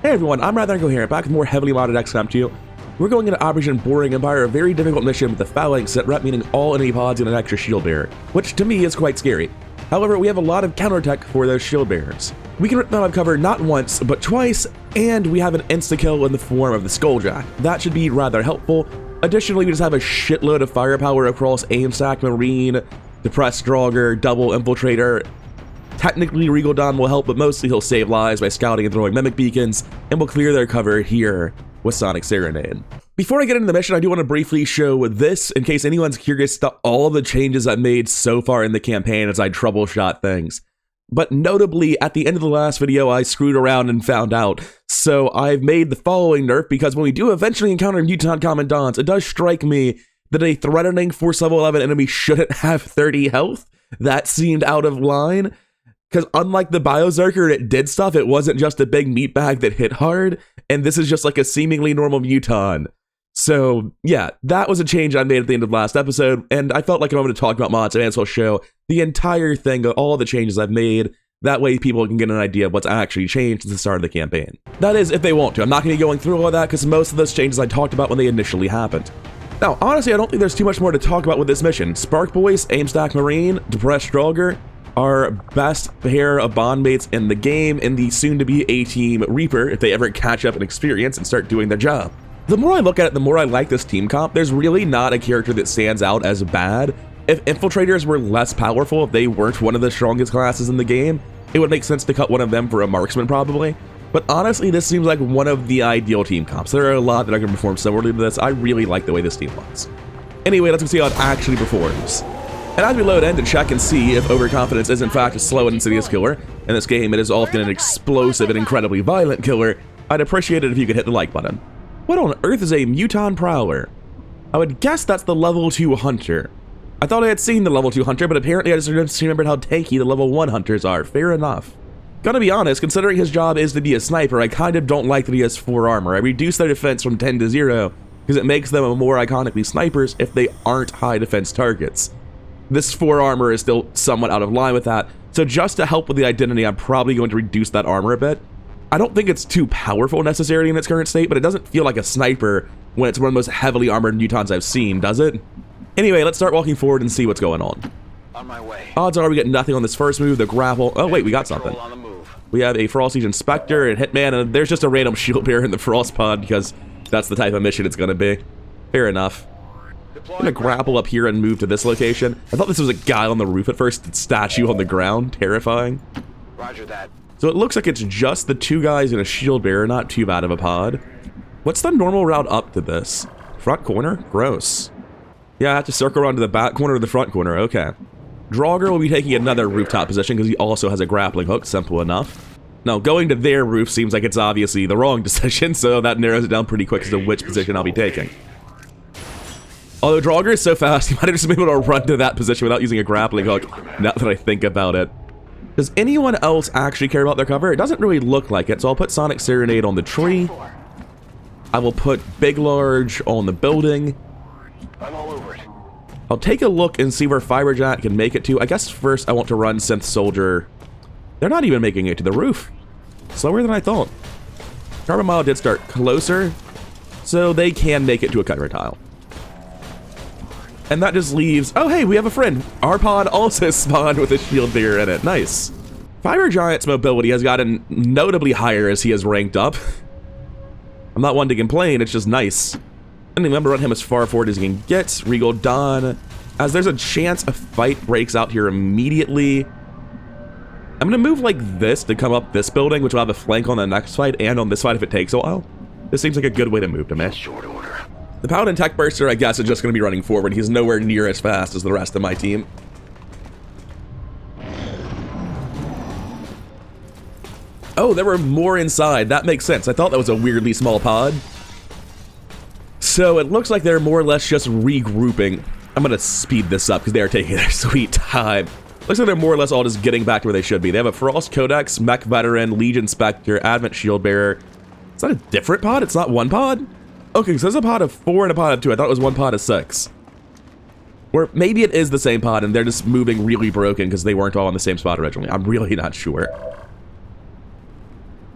Hey everyone, I'm rather incoherent, back with more heavily modded XCOM 2. We're going into Operation Boring Empire, a very difficult mission with the fouling set rep, meaning all enemy pods and an extra shield bearer, which to me is quite scary. However, we have a lot of counterattack for those shield bearers. We can rip them out of cover not once, but twice, and we have an insta-kill in the form of the Skulljack. That should be rather helpful. Additionally, we just have a shitload of firepower across Aim Stack, Marine, Depressed Draugr, Double Infiltrator. Technically, Regal Don will help, but mostly he'll save lives by scouting and throwing mimic beacons, and will clear their cover here with Sonic Serenade. Before I get into the mission, I do want to briefly show this, in case anyone's curious to all the changes I've made so far in the campaign as I troubleshot things. But notably, at the end of the last video, I screwed around and found out. So I've made the following nerf, because when we do eventually encounter mutant commandants, it does strike me that a threatening force level 11 enemy shouldn't have 30 health. That seemed out of line. Because unlike the Biozerker, it did stuff, it wasn't just a big meatbag that hit hard, and this is just like a seemingly normal muton. So yeah, that was a change I made at the end of last episode, and I felt like if I'm going to talk about mods, I may as well show the entire thing, all the changes I've made. That way people can get an idea of what's actually changed since the start of the campaign. That is, if they want to. I'm not going to be going through all of that, because most of those changes I talked about when they initially happened. Now, honestly, I don't think there's too much more to talk about with this mission. Spark Boys, Aim Stack Marine, Depressed Draugr, our best pair of bondmates in the game, and the soon-to-be A-Team Reaper, if they ever catch up in experience and start doing their job. The more I look at it, the more I like this team comp. There's really not a character that stands out as bad. If Infiltrators were less powerful, if they weren't one of the strongest classes in the game, it would make sense to cut one of them for a marksman probably. But honestly, this seems like one of the ideal team comps. There are a lot that are going to perform similarly to this. I really like the way this team looks. Anyway, let's go see how it actually performs. And as we load in to check and see if overconfidence is in fact a slow and insidious killer, in this game it is often an explosive and incredibly violent killer, I'd appreciate it if you could hit the like button. What on earth is a Muton Prowler? I would guess that's the level 2 Hunter. I thought I had seen the level 2 Hunter, but apparently I just remembered how tanky the level 1 Hunters are. Fair enough. Gotta be honest, considering his job is to be a sniper, I kind of don't like that he has 4 armor. I reduced their defense from 10 to 0, because it makes them more iconically snipers if they aren't high defense targets. This 4 armor is still somewhat out of line with that, so just to help with the identity, I'm probably going to reduce that armor a bit. I don't think it's too powerful necessarily in its current state, but it doesn't feel like a sniper when it's one of the most heavily armored mutons I've seen, does it? Anyway, let's start walking forward and see what's going on. On my way. Odds are we get nothing on this first move, the grapple. Oh wait, we got something. We have a Frost Siege Inspector and Hitman, and there's just a random shield bearer in the Frost pod because that's the type of mission it's gonna be. Fair enough. I'm gonna grapple up here and move to this location. I thought this was a guy on the roof at first, statue on the ground, terrifying. Roger that. So it looks like it's just the 2 guys and a shield bearer, not too bad of a pod. What's the normal route up to this? Front corner? Gross. Yeah, I have to circle around to the back corner or the front corner, okay. Draugr will be taking another rooftop position because he also has a grappling hook, simple enough. Now, going to their roof seems like it's obviously the wrong decision, so that narrows it down pretty quick as to which position I'll be taking. Although Draugr is so fast, he might have just been able to run to that position without using a grappling hook, now that I think about it. Does anyone else actually care about their cover? It doesn't really look like it, so I'll put Sonic Serenade on the tree. I will put Big Large on the building. I'm all over it. I'll take a look and see where Fiberjack can make it to. I guess first I want to run Synth Soldier. They're not even making it to the roof. Slower than I thought. Carbon Mile did start closer, so they can make it to a cover tile. And that just leaves... Oh, hey, we have a friend. Our pod also spawned with a shield bearer in it. Nice. Fiber Giant's mobility has gotten notably higher as he has ranked up. I'm not one to complain, it's just nice. And remember, run him as far forward as he can get. Regal Dawn. As there's a chance a fight breaks out here immediately. I'm gonna move like this to come up this building, which will have a flank on the next fight and on this fight if it takes a while. This seems like a good way to move to me. Short order. The Paladin Tech Burster, I guess, is just going to be running forward. He's nowhere near as fast as the rest of my team. Oh, there were more inside. That makes sense. I thought that was a weirdly small pod. So it looks like they're more or less just regrouping. I'm going to speed this up because they are taking their sweet time. Looks like they're more or less all just getting back to where they should be. They have a Frost Codex, Mech Veteran, Legion Spectre, Advent Shield Bearer. Is that a different pod? It's not one pod? Okay, so there's a pod of 4 and a pod of 2. I thought it was one pod of 6. Or maybe it is the same pod and they're just moving really broken because they weren't all in the same spot originally. I'm really not sure.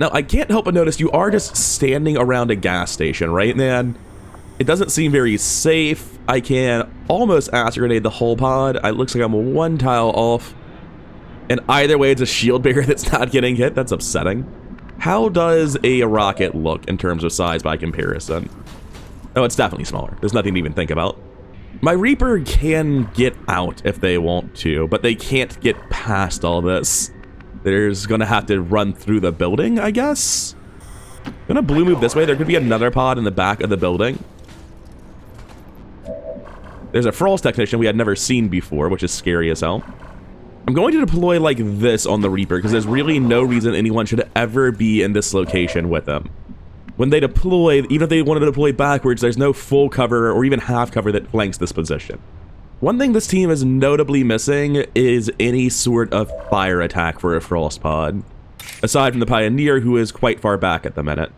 Now, I can't help but notice you are just standing around a gas station, right, man? It doesn't seem very safe. I can almost acid grenade the whole pod. It looks like I'm one tile off. And either way, it's a shield bearer that's not getting hit. That's upsetting. How does a rocket look in terms of size by comparison? Oh, it's definitely smaller. There's nothing to even think about. My Reaper can get out if they want to, but they can't get past all this. There's gonna have to run through the building, I guess? Gonna blue move this way. There could be another pod in the back of the building. There's a Frost Technician we had never seen before, which is scary as hell. I'm going to deploy like this on the Reaper, because there's really no reason anyone should ever be in this location with them. When they deploy, even if they wanted to deploy backwards, there's no full cover or even half cover that flanks this position. One thing this team is notably missing is any sort of fire attack for a Frost pod, aside from the Pioneer, who is quite far back at the minute.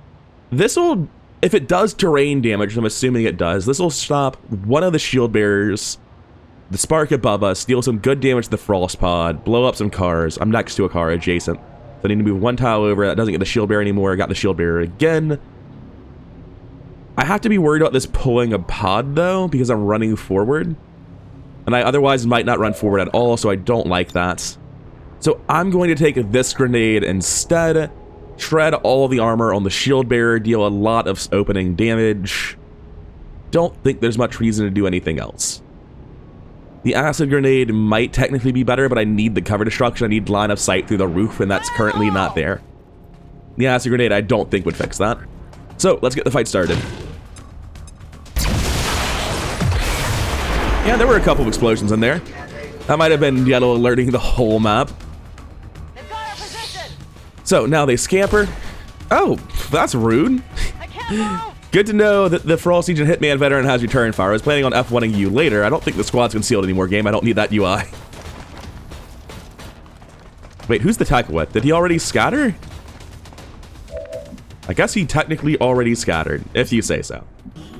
This'll, if it does terrain damage, I'm assuming it does, this will stop one of the shield bearers, the spark above us, deal some good damage to the Frost pod, blow up some cars. I'm next to a car adjacent, so I need to move one tile over. That doesn't get the shield bearer anymore. I got the shield bearer again. I have to be worried about this pulling a pod, though, because I'm running forward. And I otherwise might not run forward at all, so I don't like that. So I'm going to take this grenade instead, shred all the armor on the shield bearer, deal a lot of opening damage. Don't think there's much reason to do anything else. The acid grenade might technically be better, but I need the cover destruction. I need line of sight through the roof, and that's currently not there. The acid grenade I don't think would fix that. So let's get the fight started. Yeah, there were a couple of explosions in there. That might have been yellow alerting the whole map. So now they scamper. Oh, that's rude. Good to know that the Frost Legion Hitman veteran has return fire. I was planning on F1ing you later. I don't think the squad's concealed anymore, game. I don't need that UI. Wait, who's the tech with? Did he already scatter? I guess he technically already scattered, if you say so.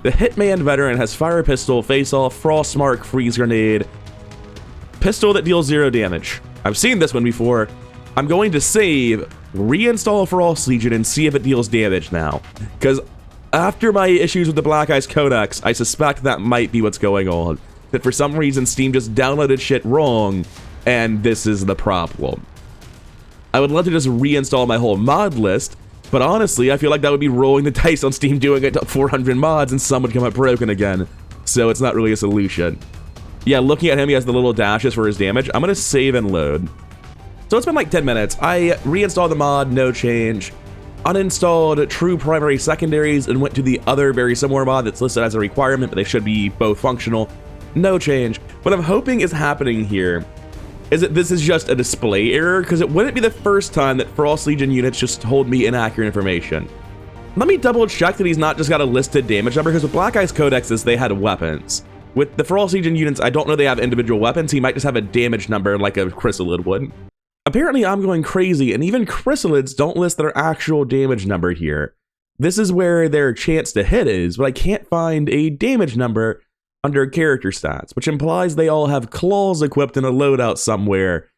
The Hitman veteran has fire pistol, face-off, frost mark, freeze grenade, pistol that deals 0 damage. I've seen this one before. I'm going to save, reinstall Frost Legion, and see if it deals damage now. Because after my issues with the Black Ice Codex, I suspect that might be what's going on. That for some reason Steam just downloaded shit wrong, and this is the problem. I would love to just reinstall my whole mod list, but honestly, I feel like that would be rolling the dice on Steam doing it to 400 mods and some would come up broken again. So it's not really a solution. Yeah, looking at him, he has the little dashes for his damage. I'm gonna save and load. So it's been like 10 minutes. I reinstalled the mod, no change. Uninstalled true primary secondaries and went to the other very similar mod that's listed as a requirement, but they should be both functional. No change. What I'm hoping is happening here is that this is just a display error, because it wouldn't be the first time that Frost Legion units just told me inaccurate information. Let me double check that he's not just got a listed damage number, because with Black Ice Codexes, they had weapons. With the Frost Legion units, I don't know they have individual weapons. He might just have a damage number like a Chrysalid would. Apparently, I'm going crazy, and even Chrysalids don't list their actual damage number here. This is where their chance to hit is, but I can't find a damage number under character stats, which implies they all have claws equipped in a loadout somewhere.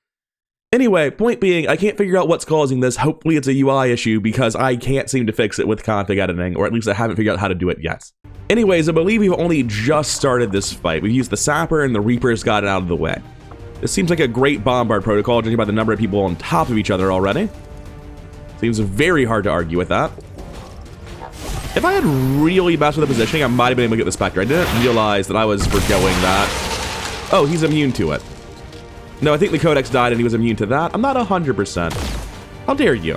Anyway, point being, I can't figure out what's causing this. Hopefully it's a UI issue, because I can't seem to fix it with config editing, or at least I haven't figured out how to do it yet. Anyways, I believe we've only just started this fight. We've used the Sapper, and the Reapers got it out of the way. This seems like a great bombard protocol, judging by the number of people on top of each other already. Seems very hard to argue with that. If I had really messed with the positioning, I might have been able to get the Spectre. I didn't realize that I was forgoing that. Oh, he's immune to it. No, I think the Codex died and he was immune to that. I'm not 100%. How dare you?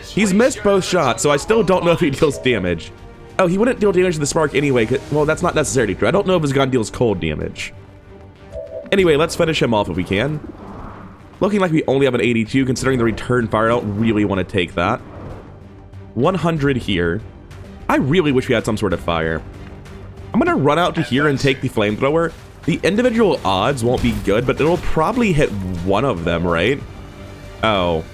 He's missed both shots, so I still don't know if he deals damage. Oh, he wouldn't deal damage to the Spark anyway. Well, that's not necessarily true. I don't know if his gun deals cold damage. Anyway, let's finish him off if we can. Looking like we only have an 82, considering the return fire. I don't really want to take that. 100 here. I really wish we had some sort of fire. I'm gonna run out to here and take the flamethrower. The individual odds won't be good, but it'll probably hit one of them, right? Oh.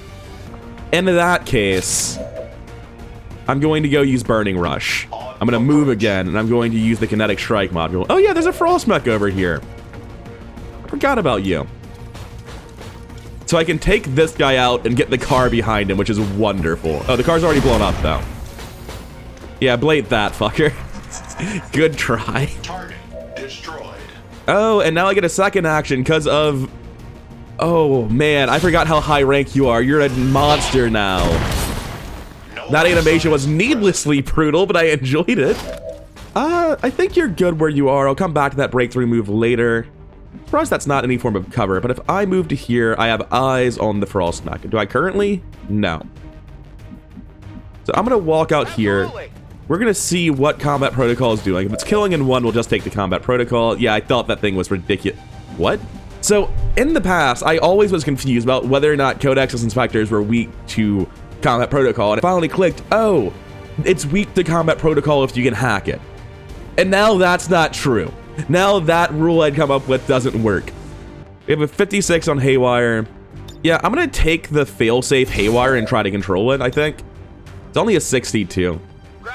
In that case, I'm going to go use Burning Rush. I'm gonna move again, and I'm going to use the Kinetic Strike module. Oh yeah, there's a Frost mech over here. Forgot about you. So I can take this guy out and get the car behind him, which is wonderful. Oh, the car's already blown up, though. Yeah, blade that, fucker. Good try. Target destroyed. Oh, and now I get a second action because of... Oh, man, I forgot how high rank you are. You're a monster now. That animation was needlessly brutal, but I enjoyed it. I think you're good where you are. I'll come back to that breakthrough move later. For us, that's not any form of cover, but if I move to here, I have eyes on the frost knack. Do I currently? No. So I'm going to walk out here. We're going to see what combat protocol is doing. If it's killing in one, we'll just take the combat protocol. Yeah, I thought that thing was ridiculous. What? So, in the past, I always was confused about whether or not Codex's inspectors were weak to combat protocol, and I finally clicked, oh, it's weak to combat protocol if you can hack it. And now that's not true. Now that rule I'd come up with doesn't work. We have a 56 on Haywire. Yeah, I'm going to take the failsafe Haywire and try to control it, I think. It's only a 62.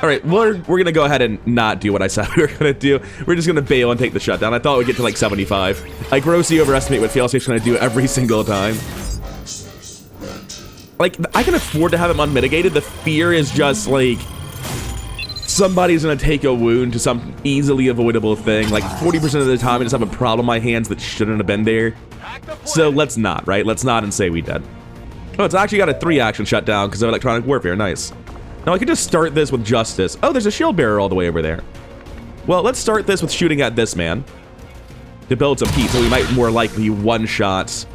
All right, we're going to go ahead and not do what I said we were going to do. We're just going to bail and take the shutdown. I thought we'd get to like 75. I grossly overestimate what failsafe's going to do every single time. Like, I can afford to have him unmitigated. The fear is just like somebody's going to take a wound to some easily avoidable thing. Like 40% of the time I just have a problem on my hands that shouldn't have been there. So let's not, right? Let's not and say we did. Oh, it's actually got a 3-action shutdown because of electronic warfare. Nice. Now I could just start this with justice. Oh, there's a shield bearer all the way over there. Well, let's start this with shooting at this man to build some heat, so we might more likely one-shot.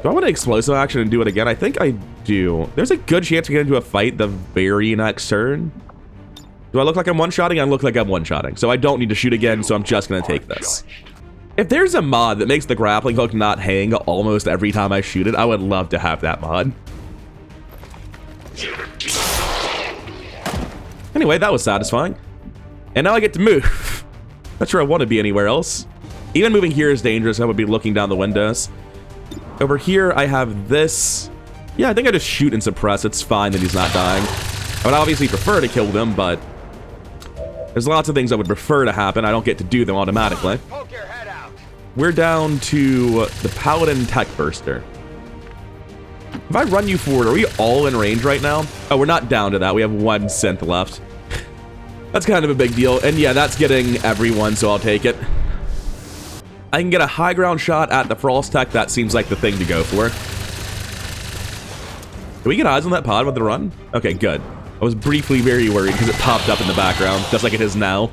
Do I want to explosive action and do it again? I think I do. There's a good chance we get into a fight the very next turn. Do I look like I'm one-shotting? I look like I'm one-shotting. So I don't need to shoot again, so I'm just going to take this. If there's a mod that makes the grappling hook not hang almost every time I shoot it, I would love to have that mod. Anyway, that was satisfying. And now I get to move. Not sure I want to be anywhere else. Even moving here is dangerous. I would be looking down the windows. Over here, I have this. Yeah, I think I just shoot and suppress. It's fine that he's not dying. I would obviously prefer to kill them, but there's lots of things I would prefer to happen. I don't get to do them automatically. We're down to the Paladin Tech Burster. If I run you forward, are we all in range right now? Oh, we're not down to that. We have 1 synth left. That's kind of a big deal. And yeah, that's getting everyone, so I'll take it. I can get a high ground shot at the Frost Tech. That seems like the thing to go for. Do we get eyes on that pod with the run? Okay, good. I was briefly very worried because it popped up in the background, just like it is now.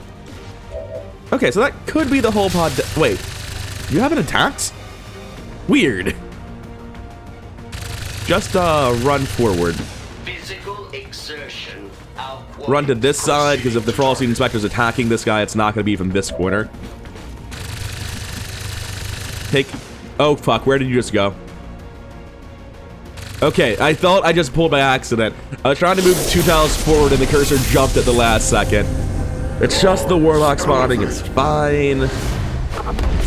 Okay, so that could be the whole pod. Wait, you haven't attacked? Weird. Just run forward. Physical exertion. Run to this side, because if the Frosty Inspector's attacking this guy, it's not going to be from this corner. Take... Oh, fuck. Where did you just go? Okay, I thought I just pulled by accident. I was trying to move 2 tiles forward, and the cursor jumped at the last second. It's just the Warlock spawning. It's fine.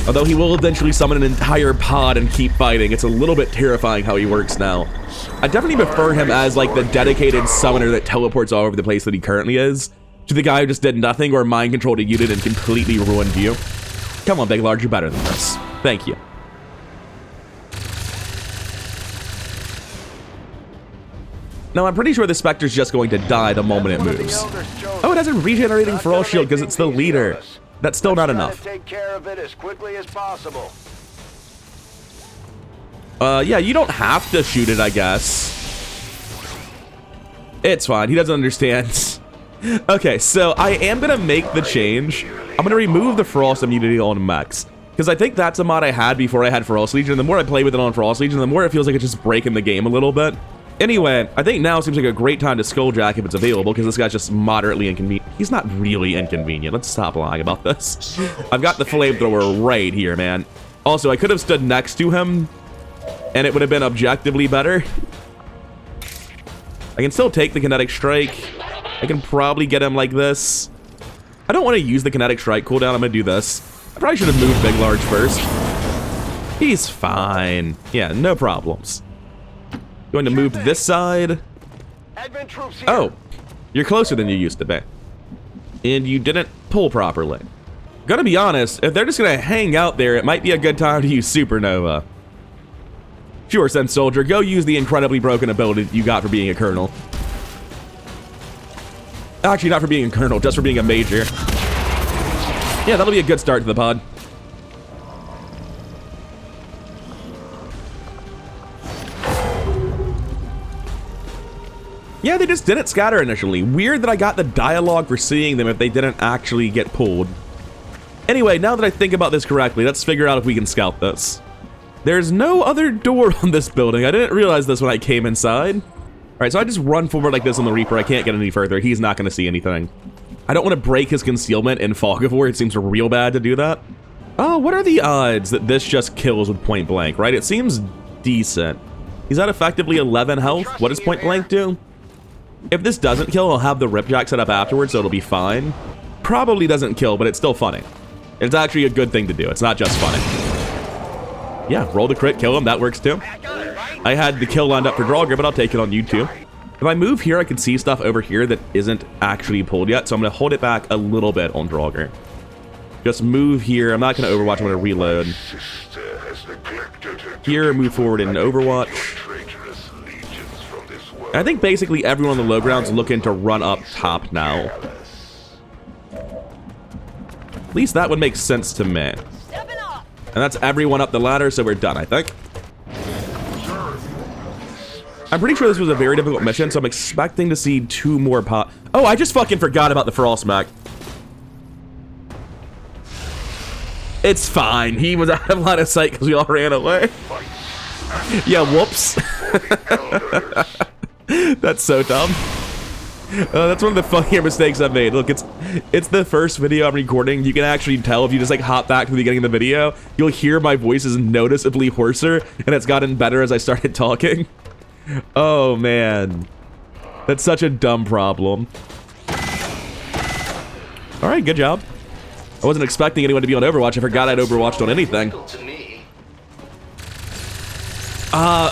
Although he will eventually summon an entire pod and keep fighting. It's a little bit terrifying how he works now. I definitely prefer him as like the dedicated summoner that teleports all over the place that he currently is, to the guy who just did nothing or mind controlled a unit and completely ruined you. Come on, Big Large, you're better than this. Thank you. Now, I'm pretty sure the Spectre's just going to die the moment it moves. Oh, it has a regenerating for all shield because it's the leader. That's still not enough. Take care of it as quickly as possible. Yeah, you don't have to shoot it, I guess. It's fine. He doesn't understand. Okay, so I am going to make the change. I'm going to remove the Frost immunity on mechs, because I think that's a mod I had before I had Frost Legion. The more I play with it on Frost Legion, the more it feels like it's just breaking the game a little bit. Anyway, I think now seems like a great time to Skulljack if it's available, because this guy's just moderately inconvenient. He's not really inconvenient. Let's stop lying about this. I've got the flamethrower right here, man. Also, I could have stood next to him, and it would have been objectively better. I can still take the kinetic strike. I can probably get him like this. I don't want to use the kinetic strike cooldown. I'm going to do this. I probably should have moved Big Large first. He's fine. Yeah, no problems. Going to move this side. Oh, you're closer than you used to be. And you didn't pull properly. Gonna be honest, if they're just gonna hang out there, it might be a good time to use Supernova. Sure, Sense Soldier, go use the incredibly broken ability you got for being a colonel. Actually, not for being a colonel, just for being a major. Yeah, that'll be a good start to the pod. Yeah, they just didn't scatter initially. Weird that I got the dialogue for seeing them if they didn't actually get pulled. Anyway, now that I think about this correctly, let's figure out if we can scout this. There's no other door on this building. I didn't realize this when I came inside. All right, so I just run forward like this on the Reaper. I can't get any further. He's not going to see anything. I don't want to break his concealment in Fog of War. It seems real bad to do that. Oh, what are the odds that this just kills with point blank, right? It seems decent. He's at effectively 11 health. What does point blank do? If this doesn't kill, I'll have the ripjack set up afterwards, so it'll be fine. Probably doesn't kill, but it's still funny. It's actually a good thing to do. It's not just funny. Yeah, roll the crit, kill him. That works too. I had the kill lined up for Draugr, but I'll take it on you too. If I move here, I can see stuff over here that isn't actually pulled yet, so I'm going to hold it back a little bit on Draugr. Just move here. I'm not going to Overwatch. I'm going to reload. Here, move forward in Overwatch. I think basically everyone on the low ground's looking to run up top now. At least that would make sense to me. And that's everyone up the ladder, so we're done, I think. I'm pretty sure this was a very difficult mission, so I'm expecting to see 2 more pop. Oh, I just fucking forgot about the Frost Smack. It's fine. He was out of line of sight because we all ran away. Yeah, whoops. That's so dumb. That's one of the funnier mistakes I've made. Look, it's the first video I'm recording. You can actually tell if you just like hop back to the beginning of the video, you'll hear my voice is noticeably hoarser, and it's gotten better as I started talking. Oh man, that's such a dumb problem. All right, good job. I wasn't expecting anyone to be on Overwatch. I forgot I'd Overwatched on anything.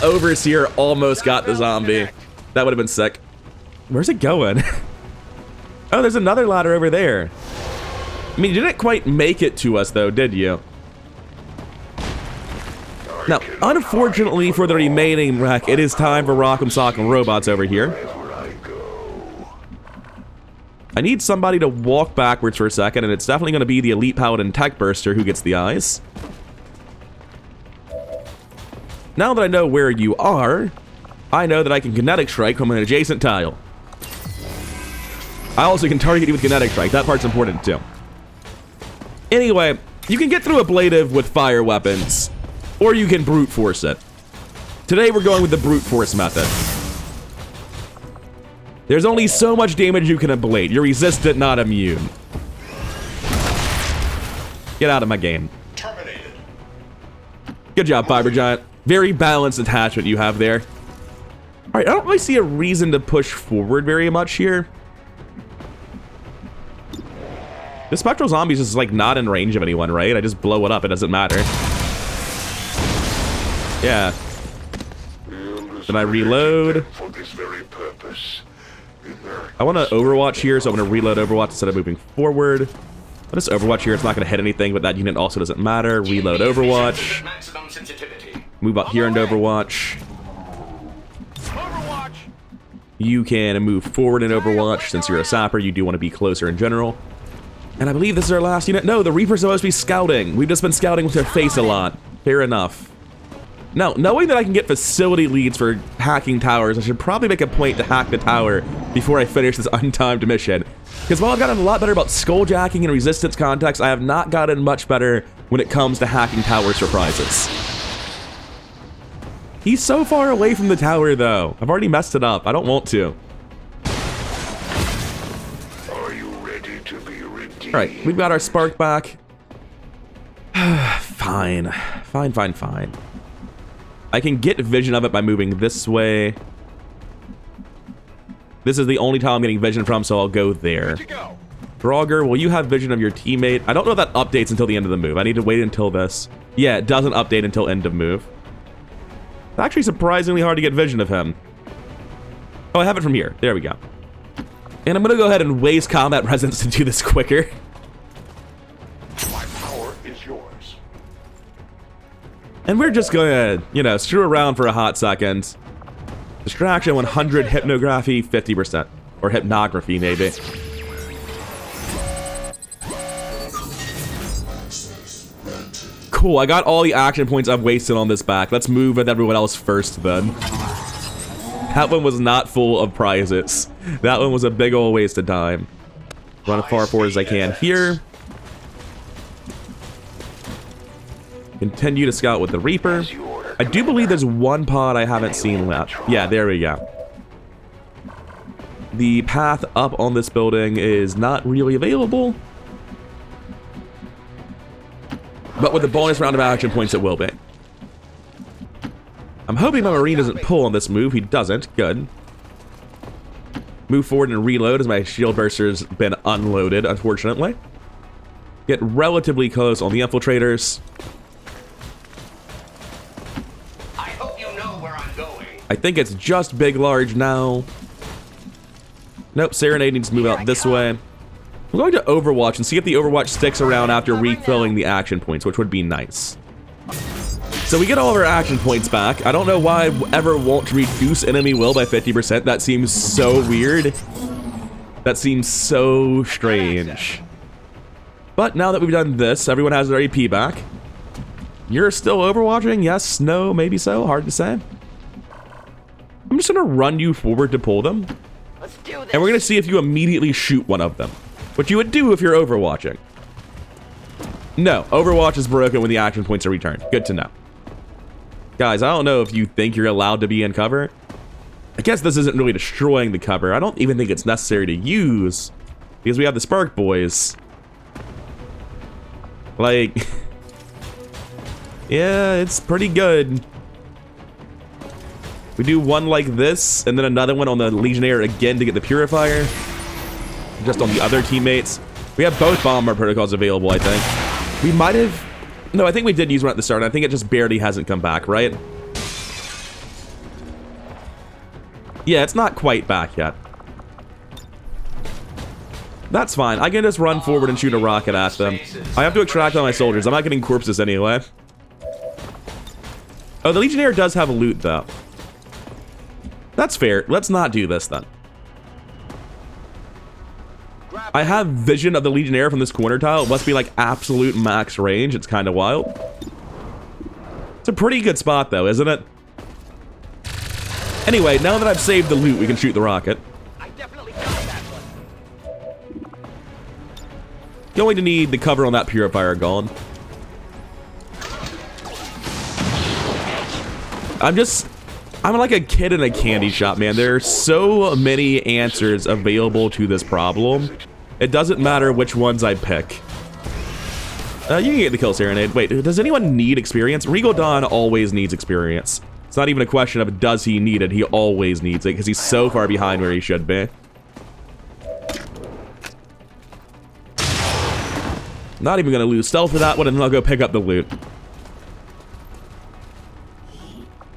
Overseer almost got the zombie. That would have been sick. Where's it going? Oh, there's another ladder over there. I mean, you didn't quite make it to us, though, did you? Now, unfortunately for the remaining wreck, it is time for Rock'em Sock'em Robots over here. I need somebody to walk backwards for a second, and it's definitely going to be the Elite Paladin Tech Burster who gets the eyes. Now that I know where you are, I know that I can Kinetic Strike from an adjacent tile. I also can target you with Kinetic Strike. That part's important, too. Anyway, you can get through ablative with fire weapons, or you can brute force it. Today, we're going with the brute force method. There's only so much damage you can ablate. You're resistant, not immune. Get out of my game. Terminated. Good job, Fiber Giant. Very balanced attachment you have there. Alright, I don't really see a reason to push forward very much here. The Spectral Zombie's just like not in range of anyone, right? I just blow it up, it doesn't matter. Yeah. Then I reload. I want to Overwatch here, so I'm going to reload Overwatch instead of moving forward. I'll just Overwatch here, it's not going to hit anything, but that unit also doesn't matter. Reload Overwatch. Move up here into Overwatch. You can move forward in Overwatch. Since you're a sapper, you do want to be closer in general. And I believe this is our last unit. No, the Reaper's supposed to be scouting. We've just been scouting with their face a lot. Fair enough. Now, knowing that I can get facility leads for hacking towers, I should probably make a point to hack the tower before I finish this untimed mission. Because while I've gotten a lot better about skulljacking and resistance context, I have not gotten much better when it comes to hacking towers for prizes. He's so far away from the tower, though. I've already messed it up. I don't want to. Are you ready to be redeemed? All right, we've got our spark back. Fine. Fine, fine, fine. I can get vision of it by moving this way. This is the only tile I'm getting vision from, so I'll go there. Draugr, will you have vision of your teammate? I don't know if that updates until the end of the move. I need to wait until this. Yeah, it doesn't update until end of move. It's actually surprisingly hard to get vision of him. Oh, I have it from here. There we go. And I'm going to go ahead and waste combat presence to do this quicker. My power is yours. And we're just gonna, you know, screw around for a hot second. Distraction 100, hypnography 50%. Or hypnography, maybe. Cool, I got all the action points I've wasted on this back. Let's move with everyone else first, then. That one was not full of prizes. That one was a big ol' waste of time. Run as far forward as I can here. Continue to scout with the Reaper. I do believe there's one pod I haven't seen left. Yeah, there we go. The path up on this building is not really available. But with the bonus round of action points, it will be. I'm hoping my Marine doesn't pull on this move. He doesn't. Good. Move forward and reload as my shield burster's been unloaded, unfortunately. Get relatively close on the infiltrators. I hope you know where I'm going. I think it's just big, large now. Nope, Serenade needs to move out this way. I'm going to Overwatch and see if the Overwatch sticks around after refilling the action points, which would be nice. So we get all of our action points back. I don't know why I ever want to reduce enemy will by 50%. That seems so weird. That seems so strange. But now that we've done this, everyone has their AP back. You're still Overwatching? Yes, no, maybe so. Hard to say. I'm just going to run you forward to pull them. Let's do this. And we're going to see if you immediately shoot one of them. What you would do if you're Overwatching. No, Overwatch is broken when the action points are returned. Good to know. Guys, I don't know if you think you're allowed to be in cover. I guess this isn't really destroying the cover. I don't even think it's necessary to use. Because we have the Spark Boys. Like... yeah, it's pretty good. We do one like this, and then another one on the Legionnaire again to get the Purifier. Just on the other teammates. We have both Bomber protocols available, I think. We might have... no, I think we did use one at the start. I think it just barely hasn't come back, right? Yeah, it's not quite back yet. That's fine. I can just run forward and shoot a rocket at them. I have to extract all my soldiers. I'm not getting corpses anyway. Oh, the Legionnaire does have a loot, though. That's fair. Let's not do this, then. I have vision of the Legionnaire from this corner tile. It must be like absolute max range. It's kind of wild. It's a pretty good spot though, isn't it? Anyway, now that I've saved the loot, we can shoot the rocket. I definitely got that one. Going to need the cover on that Purifier gone. I'm like a kid in a candy shop, man. There are so many answers available to this problem. It doesn't matter which ones I pick. You can get the kill Serenade. Wait, does anyone need experience? Regal Dawn always needs experience. It's not even a question of does he need it. He always needs it because he's so far behind where he should be. Not even going to lose stealth for that one, and then I'll go pick up the loot.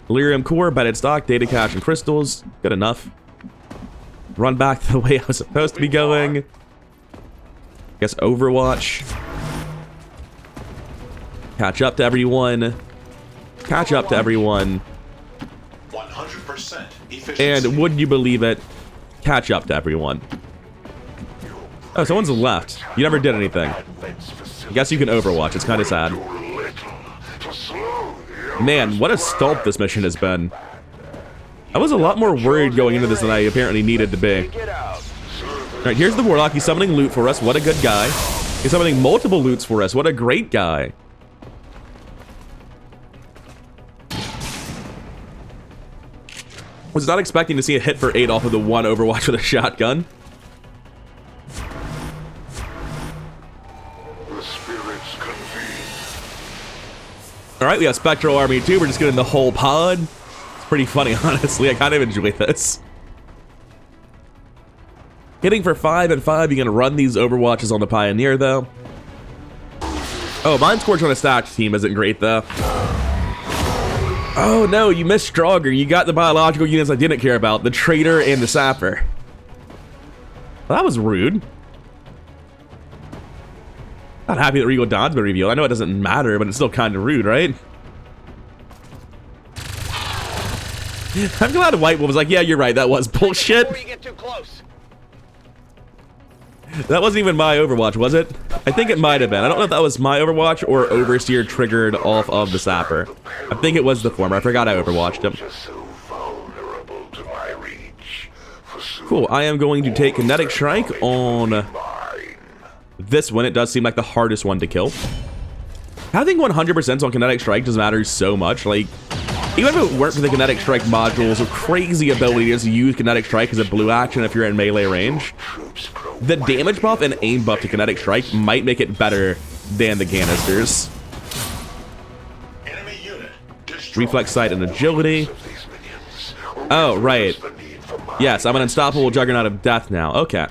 Lyrium Core, Bedded Stock, Data Cache, and Crystals. Good enough. Run back the way I was supposed to be going. Guess Overwatch. Catch up to everyone. Catch up to everyone. 100% efficiency. And would you believe it? Catch up to everyone. Oh, someone's left. You never did anything. I guess you can Overwatch. It's kind of sad. Man, what a stomp this mission has been. I was a lot more worried going into this than I apparently needed to be. Alright, here's the Warlock. He's summoning loot for us. What a good guy. He's summoning multiple loots for us. What a great guy. Was not expecting to see a hit for 8 off of the one Overwatch with a shotgun. Alright, we got Spectral Army 2. We're just getting the whole pod. It's pretty funny, honestly. I kind of enjoy this. Hitting for 5 and 5. You're going to run these Overwatches on the Pioneer, though. Oh, Mind Scorch on a stacked team isn't great, though. Oh, no, you missed Stronger. You got the biological units I didn't care about. The Traitor and the Sapper. Well, that was rude. Not happy that Regal Dawn's been revealed. I know it doesn't matter, but it's still kind of rude, right? I'm glad White Wolf was like, yeah, you're right, that was bullshit. Before you get too close. That wasn't even my Overwatch, was it? I think it might have been. I don't know if that was my Overwatch or Overseer triggered off of the Sapper. I think it was the former. I forgot I Overwatched him. Cool, I am going to take Kinetic Strike on this one. It does seem like the hardest one to kill. Having 100% on Kinetic Strike does matter so much. Like, even if it weren't for the Kinetic Strike module's crazy ability to just use Kinetic Strike as a blue action if you're in melee range, the damage buff and aim buff to Kinetic Strike might make it better than the canisters. Enemy unit destroyed. Reflex Sight and Agility. Oh, right. Yes, I'm an unstoppable Juggernaut of Death now. Okay.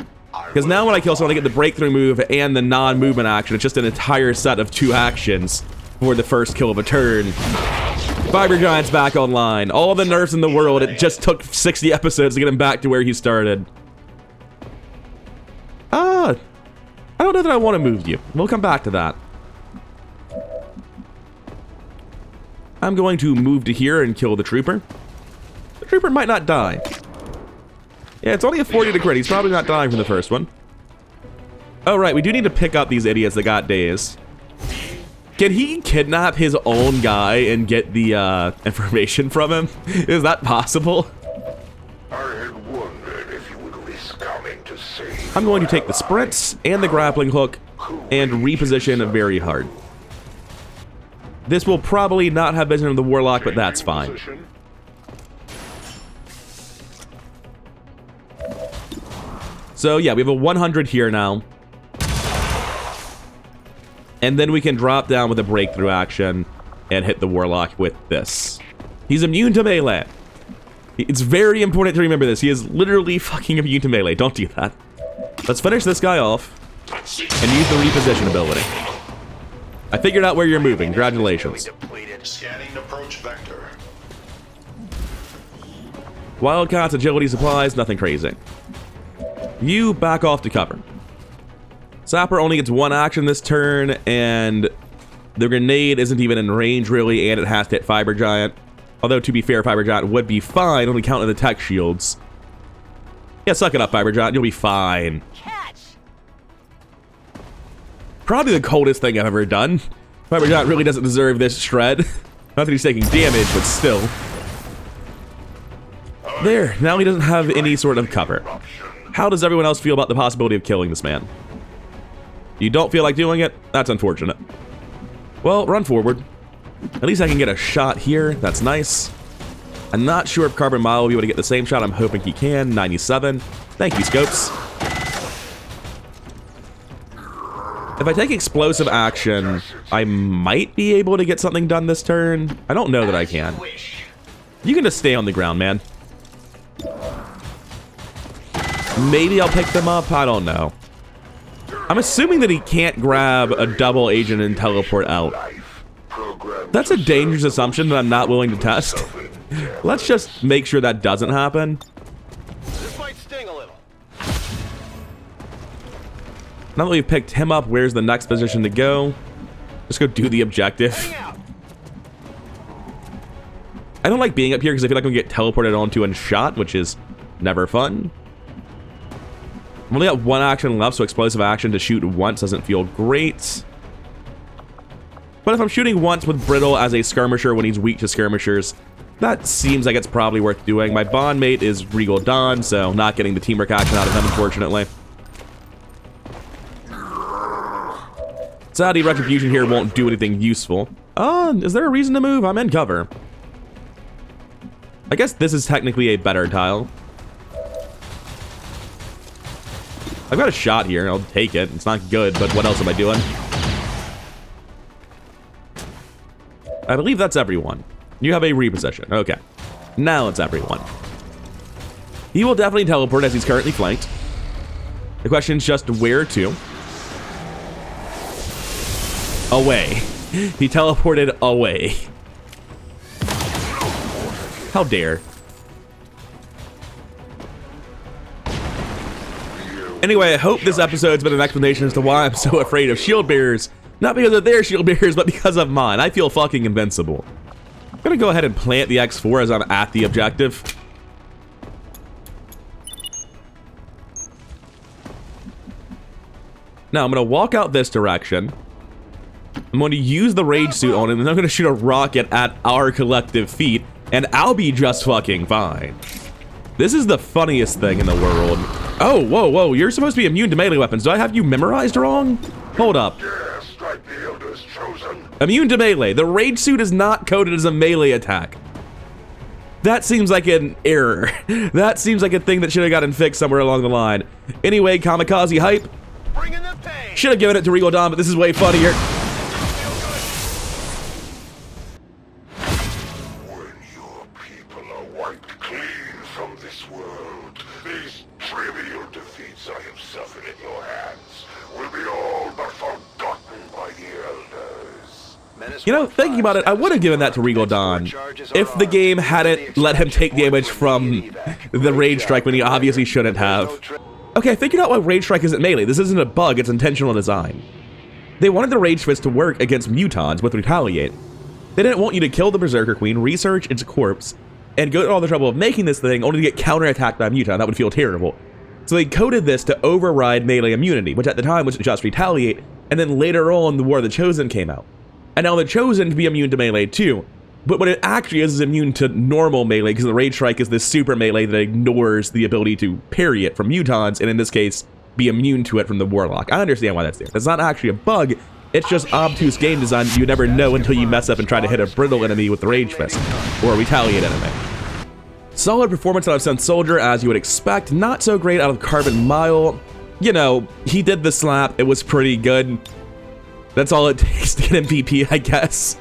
Because now when I kill someone, I get the breakthrough move and the non-movement action. It's just an entire set of 2 actions for the first kill of a turn. Fiber Giant's back online. All the nerfs in the world. It just took 60 episodes to get him back to where he started. I don't know that I want to move you. We'll come back to that. I'm going to move to here and kill the Trooper. The Trooper might not die. Yeah, it's only a 40 to crit. He's probably not dying from the first one. Oh, right. We do need to pick up these idiots that got dazed. Can he kidnap his own guy and get the information from him? Is that possible? I had wondered if you would risk coming to save. I'm going to take the sprints and the grappling hook and reposition very hard. This will probably not have vision of the Warlock, but that's fine. So yeah, we have a 100 here now. And then we can drop down with a breakthrough action and hit the Warlock with this. He's immune to melee. It's very important to remember this. He is literally fucking immune to melee. Don't do that. Let's finish this guy off and use the reposition ability. I figured out where you're moving. Congratulations. Scanning approach vector. Wildcats, agility supplies, nothing crazy. You back off to cover. Sapper only gets 1 action this turn, and the grenade isn't even in range, really, and it has to hit Fiber Giant. Although, to be fair, Fiber Giant would be fine, only counting the tech shields. Yeah, suck it up, Fiber Giant. You'll be fine. Catch. Probably the coldest thing I've ever done. Fiber Giant really doesn't deserve this shred. Not that he's taking damage, but still. There, now he doesn't have any sort of cover. How does everyone else feel about the possibility of killing this man? You don't feel like doing it? That's unfortunate. Well, run forward. At least I can get a shot here. That's nice. I'm not sure if Carbon Mile will be able to get the same shot. I'm hoping he can. 97. Thank you, Scopes. If I take explosive action, I might be able to get something done this turn. I don't know that I can. You can just stay on the ground, man. Maybe I'll pick them up. I don't know. I'm assuming that he can't grab a double agent and teleport out. That's a dangerous assumption that I'm not willing to test. Let's just make sure that doesn't happen. This might sting a little. Now that we've picked him up, where's the next position to go? Let's go do the objective. I don't like being up here because I feel like I'm going to get teleported onto and shot, which is never fun. I've only got 1 action left, so explosive action to shoot once doesn't feel great. But if I'm shooting once with Brittle as a skirmisher when he's weak to skirmishers, that seems like it's probably worth doing. My bond mate is Regal Dawn, so not getting the teamwork action out of him, unfortunately. Sadly, Retribution here won't do anything useful. Is there a reason to move? I'm in cover. I guess this is technically a better tile. I've got a shot here. I'll take it. It's not good, but what else am I doing? I believe that's everyone. You have a reposition. Okay. Now it's everyone. He will definitely teleport as he's currently flanked. The question is just where to. Away. He teleported away. How dare. Anyway, I hope this episode's been an explanation as to why I'm so afraid of shield bearers. Not because of their shield bearers, but because of mine. I feel fucking invincible. I'm gonna go ahead and plant the X4 as I'm at the objective. Now I'm gonna walk out this direction. I'm going to use the rage suit on him, and I'm gonna shoot a rocket at our collective feet, and I'll be just fucking fine. This is the funniest thing in the world. Oh, whoa, whoa, you're supposed to be immune to melee weapons. Do I have you memorized wrong? Hold up. Dare strike the elders chosen. Immune to melee. The rage suit is not coded as a melee attack. That seems like an error. That seems like a thing that should have gotten fixed somewhere along the line. Anyway, kamikaze hype. Bringing the pain. Should have given it to Regal Dawn, but this is way funnier. When your people are wiped clean from this world, these trivial defeats I have suffered at your hands will be all but forgotten by the elders. You know, thinking about it, I would have given that to Regal Dawn if the game hadn't let him take damage from the Rage Strike when he obviously shouldn't have. Okay, I figured out why Rage Strike isn't melee. This isn't a bug, it's intentional design. They wanted the Rage Fist to work against mutons with Retaliate. They didn't want you to kill the Berserker Queen, research its corpse, and go to all the trouble of making this thing only to get counterattacked by a muton. That would feel terrible. So they coded this to override melee immunity, which at the time was just Retaliate, and then later on, the War of the Chosen came out. And now the Chosen can be immune to melee too. But what it actually is immune to normal melee, because the Rage Strike is this super melee that ignores the ability to parry it from mutons, and in this case, be immune to it from the Warlock. I understand why that's there. That's not actually a bug, it's just obtuse game design you never know until you mess up and try to hit a brittle enemy with the Rage Fist, or a Retaliate enemy. Solid performance out of Sun Soldier, as you would expect. Not so great out of Carbon Mile. You know, he did the slap, it was pretty good. That's all it takes to get MVP, I guess.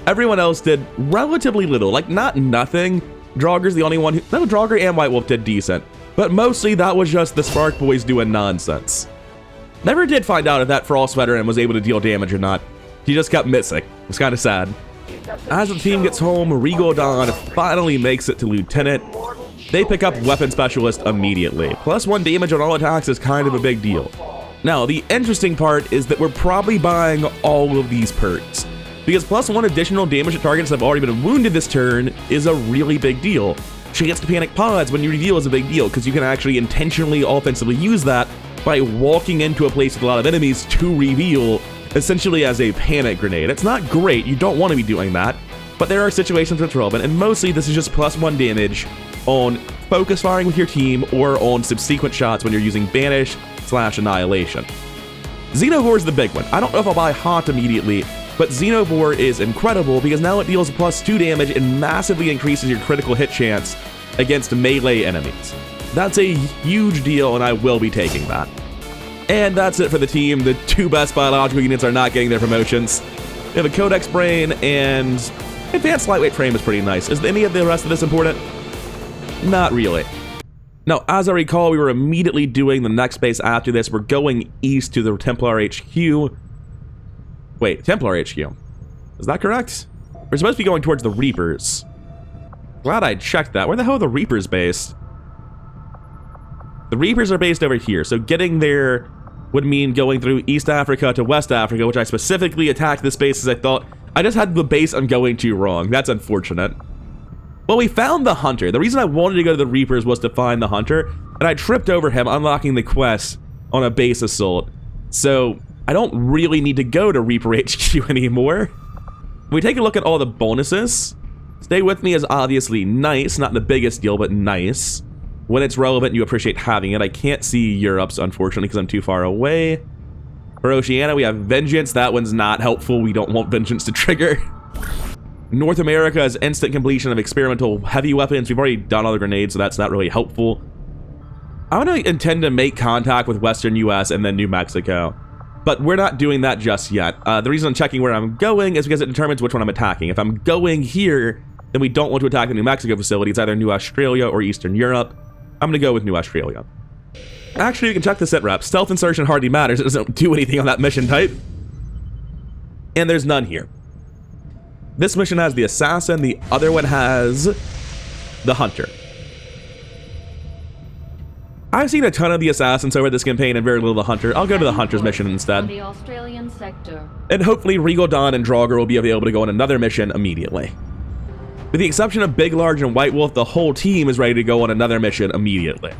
Everyone else did relatively little, like not nothing. Draugr's the only one who, no, Draugr and White Wolf did decent, but mostly that was just the Spark Boys doing nonsense. Never did find out if that Frost Veteran was able to deal damage or not. He just kept missing. It's kind of sad. As the team gets home, Regal Dawn finally makes it to Lieutenant. They pick up Weapon Specialist immediately. +1 damage on all attacks is kind of a big deal. Now, the interesting part is that we're probably buying all of these perks, because +1 additional damage to targets that have already been wounded this turn is a really big deal. Chance to panic pods when you reveal is a big deal, because you can actually intentionally offensively use that by walking into a place with a lot of enemies to reveal, essentially as a panic grenade. It's not great, you don't want to be doing that, but there are situations where it's relevant, and mostly this is just +1 damage on focus firing with your team or on subsequent shots when you're using Banish/Annihilation. Xenovore is the big one. I don't know if I'll buy Haunt immediately, but Xenovore is incredible because now it deals +2 damage and massively increases your critical hit chance against melee enemies. That's a huge deal, and I will be taking that. And that's it for the team. The two best biological units are not getting their promotions. We have a Codex Brain, and Advanced Lightweight Frame is pretty nice. Is any of the rest of this important? Not really. Now, as I recall, we were immediately doing the next base after this. We're going east to the Templar HQ. Wait, Templar HQ. Is that correct? We're supposed to be going towards the Reapers. Glad I checked that. Where the hell are the Reapers based? The Reapers are based over here, so getting there would mean going through East Africa to West Africa, which I specifically attacked this base as I thought I just had the base I'm going to wrong. That's unfortunate. Well, we found the Hunter. The reason I wanted to go to the Reapers was to find the Hunter, and I tripped over him unlocking the quest on a base assault. So I don't really need to go to Reaper HQ anymore. When we take a look at all the bonuses, Stay With Me is obviously nice, not the biggest deal, but nice. When it's relevant, you appreciate having it. I can't see Europe's, unfortunately, because I'm too far away. For Oceania, we have Vengeance. That one's not helpful. We don't want Vengeance to trigger. North America is instant completion of experimental heavy weapons. We've already done all the grenades, so that's not really helpful. I'm going to intend to make contact with Western US and then New Mexico, but we're not doing that just yet. The reason I'm checking where I'm going is because it determines which one I'm attacking. If I'm going here, then we don't want to attack the New Mexico facility. It's either New Australia or Eastern Europe. I'm going to go with New Australia. Actually, you can check the sit rep. Stealth insertion hardly matters. It doesn't do anything on that mission type. And there's none here. This mission has the Assassin. The other one has the Hunter. I've seen a ton of the Assassins over this campaign and very little of the Hunter. I'll go to the Hunter's mission instead. The Australian sector. And hopefully Regal Dawn and Draugr will be able to go on another mission immediately. With the exception of Big Large and White Wolf, the whole team is ready to go on another mission immediately.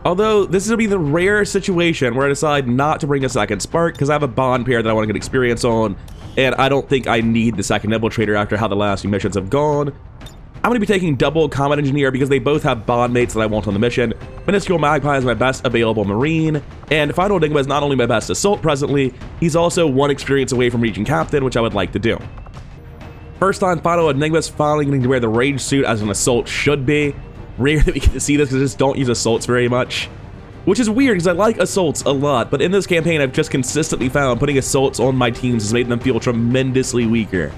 Although, this is going to be the rare situation where I decide not to bring a second Spark because I have a bond pair that I want to get experience on, and I don't think I need the second Infiltrator after how the last few missions have gone. I'm going to be taking double Combat Engineer because they both have bond mates that I want on the mission. Minuscule Magpie is my best available Marine, and Final Enigma is not only my best Assault presently, he's also one experience away from reaching Captain, which I would like to do. First time Final Enigma is finally getting to wear the Rage suit as an Assault should be. Rare that we get to see this because I just don't use Assaults very much. Which is weird because I like Assaults a lot, but in this campaign I've just consistently found putting Assaults on my teams has made them feel tremendously weaker.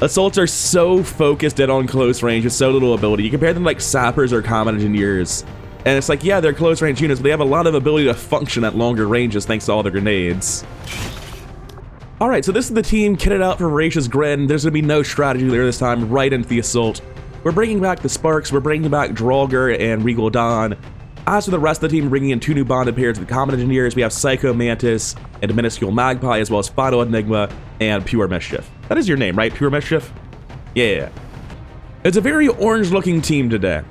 Assaults are so focused in on close range with so little ability. You compare them to like Sappers or Combat Engineers, and it's like, yeah, they're close range units, but they have a lot of ability to function at longer ranges thanks to all their grenades. Alright, so this is the team kitted out for Voracious Grin. There's going to be no strategy there this time, right into the Assault. We're bringing back the Sparks, we're bringing back Draugr and Regal Dawn. As for the rest of the team, bringing in 2 new bonded pairs of the Combat Engineers, we have Psycho Mantis and Minuscule Magpie, as well as Final Enigma and Pure Mischief. That is your name, right? Pure Mischief? Yeah. It's a very orange-looking team today.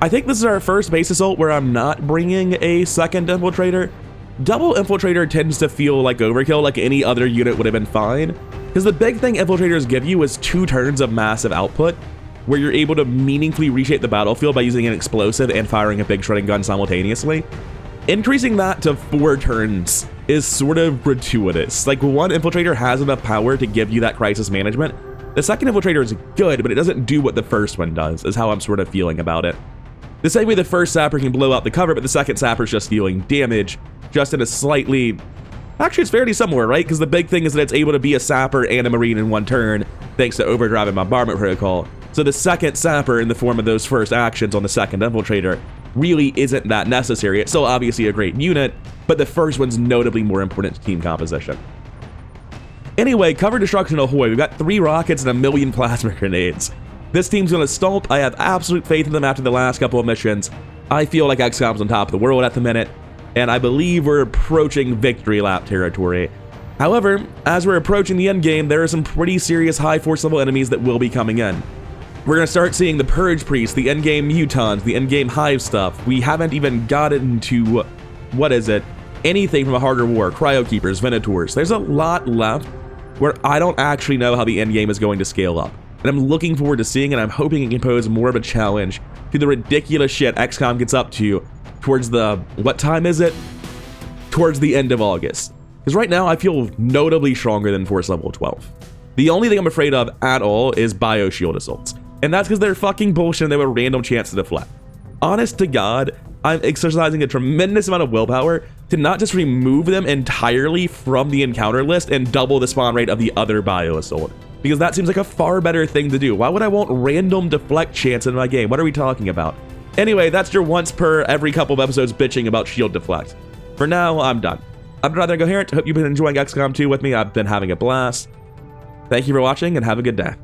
I think this is our first base assault where I'm not bringing a second Infiltrator. Double Infiltrator tends to feel like overkill, like any other unit would have been fine. Because the big thing Infiltrators give you is 2 turns of massive output, where you're able to meaningfully reshape the battlefield by using an explosive and firing a big shredding gun simultaneously. Increasing that to 4 turns is sort of gratuitous. Like, one Infiltrator has enough power to give you that crisis management. The second Infiltrator is good, but it doesn't do what the first one does, is how I'm sort of feeling about it. The same way the first Sapper can blow out the cover, but the second Sapper's just dealing damage, just in a slightly... Actually, it's fairly similar, right? Because the big thing is that it's able to be a Sapper and a Marine in one turn, thanks to Overdrive and Bombardment Protocol. So the second Sapper in the form of those first actions on the second Infiltrator really isn't that necessary. It's still obviously a great unit, but the first one's notably more important to team composition. Anyway, cover destruction ahoy. We've got 3 rockets and 1,000,000 plasma grenades. This team's gonna stomp. I have absolute faith in them after the last couple of missions. I feel like XCOM's on top of the world at the minute, and I believe we're approaching victory lap territory. However, as we're approaching the end game, there are some pretty serious high force level enemies that will be coming in. We're going to start seeing the Purge Priests, the endgame Mutons, the endgame Hive stuff. We haven't even gotten to, what is it, anything from a harder war, Cryo Keepers, Venators. There's a lot left where I don't actually know how the endgame is going to scale up. And I'm looking forward to seeing it. I'm hoping it can pose more of a challenge to the ridiculous shit XCOM gets up to towards the, what time is it? Towards the end of August. Because right now I feel notably stronger than Force Level 12. The only thing I'm afraid of at all is Bioshield Assaults. And that's because they're fucking bullshit and they have a random chance to deflect. Honest to God, I'm exercising a tremendous amount of willpower to not just remove them entirely from the encounter list and double the spawn rate of the other Bio Assault. Because that seems like a far better thing to do. Why would I want random deflect chance in my game? What are we talking about? Anyway, that's your once per every couple of episodes bitching about shield deflect. For now, I'm done. I'm Rather Coherent. Hope you've been enjoying XCOM 2 with me. I've been having a blast. Thank you for watching and have a good day.